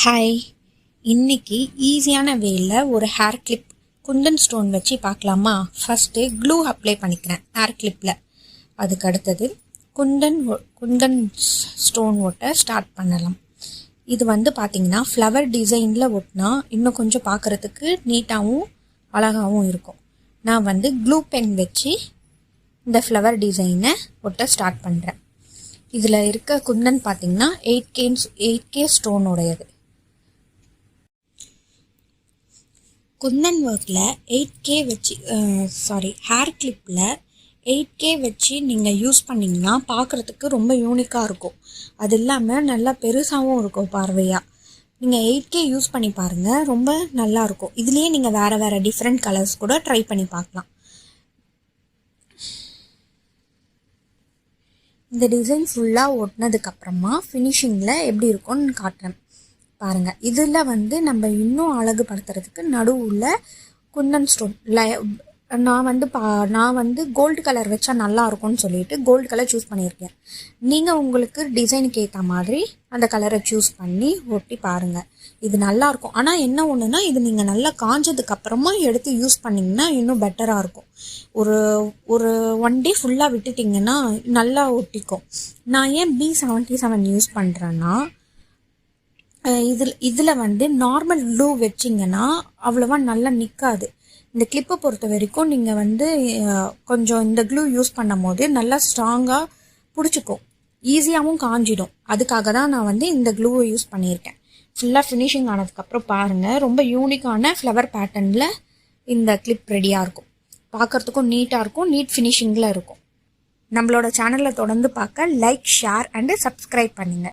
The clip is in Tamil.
ஹாய், இன்னைக்கு ஈஸியான வேல ஒரு ஹேர் கிளிப் குந்தன் ஸ்டோன் வச்சு பார்க்கலாமா? ஃபஸ்ட்டு க்ளூ அப்ளை பண்ணிக்கிறேன் ஹேர் கிளிப்பில். அதுக்கு அடுத்தது குந்தன் ஸ்டோன் ஒட்ட ஸ்டார்ட் பண்ணலாம். இது பார்த்திங்கன்னா ஃப்ளவர் டிசைனில் ஒட்டினா இன்னும் கொஞ்சம் பார்க்குறதுக்கு நீட்டாகவும் அழகாகவும் இருக்கும். நான் க்ளூ பென் வச்சு இந்த ஃப்ளவர் டிசைனை ஒட்ட ஸ்டார்ட் பண்ணுறேன். இதில் இருக்க குந்தன் பார்த்திங்கன்னா 8K ஸ்டோனோடையது. குந்தன் ஒர்க்கில் 8K வச்சு ஹேர் கிளிப்பில் 8K வச்சு நீங்கள் யூஸ் பண்ணிங்கன்னா பார்க்குறதுக்கு ரொம்ப யூனிக்காக இருக்கும். அது இல்லாமல் நல்லா பெருசாகவும் இருக்கும் பார்வையாக. நீங்கள் 8K யூஸ் பண்ணி பாருங்கள், ரொம்ப நல்லாயிருக்கும். இதுலேயே நீங்கள் வேறு டிஃப்ரெண்ட் கலர்ஸ் கூட ட்ரை பண்ணி பார்க்கலாம். இந்த டிசைன் ஃபுல்லாக ஒட்டினதுக்கப்புறமா ஃபினிஷிங்கில் எப்படி இருக்கும்னு காட்டுறேன் பாருங்கள். இதில் நம்ம இன்னும் அழகுபடுத்துறதுக்கு நடுவில் குந்தன் ஸ்டோன் நான் கோல்டு கலர் வச்சா நல்லா இருக்கும்னு சொல்லிட்டு கோல்டு கலர் சூஸ் பண்ணியிருக்கேன். நீங்கள் உங்களுக்கு டிசைனுக்கு ஏற்ற மாதிரி அந்த கலரை சூஸ் பண்ணி ஒட்டி பாருங்கள். இது நல்லாயிருக்கும். ஆனால் என்ன ஒன்றுனா, இது நீங்கள் நல்லா காஞ்சதுக்கப்புறமா எடுத்து யூஸ் பண்ணிங்கன்னா இன்னும் பெட்டராக இருக்கும். ஒரு 1 டே ஃபுல்லாக விட்டுட்டிங்கன்னா நல்லா ஒட்டிக்கும். நான் ஏன் B77 யூஸ் பண்ணுறேன்னா, இதில் நார்மல் க்ளூ வச்சிங்கன்னா அவ்வளோவா நல்லா நிற்காது. இந்த கிளிப்பை பொறுத்த வரைக்கும் நீங்கள் கொஞ்சம் இந்த க்ளூ யூஸ் பண்ணும் போது நல்லா ஸ்ட்ராங்காக பிடிச்சிக்கும், ஈஸியாகவும் காஞ்சிடும். அதுக்காக தான் நான் இந்த க்ளூவை யூஸ் பண்ணியிருக்கேன். ஃபுல்லாக ஃபினிஷிங் ஆனதுக்கப்புறம் பாருங்கள், ரொம்ப யூனிக்கான ஃப்ளவர் பேட்டர்னில் இந்த கிளிப் ரெடியாக இருக்கும். பார்க்குறதுக்கும் நீட்டாக இருக்கும், நீட் ஃபினிஷிங்கில் இருக்கும். நம்மளோட சேனலை தொடர்ந்து பார்க்க லைக், ஷேர் அண்டு சப்ஸ்கிரைப் பண்ணுங்கள்.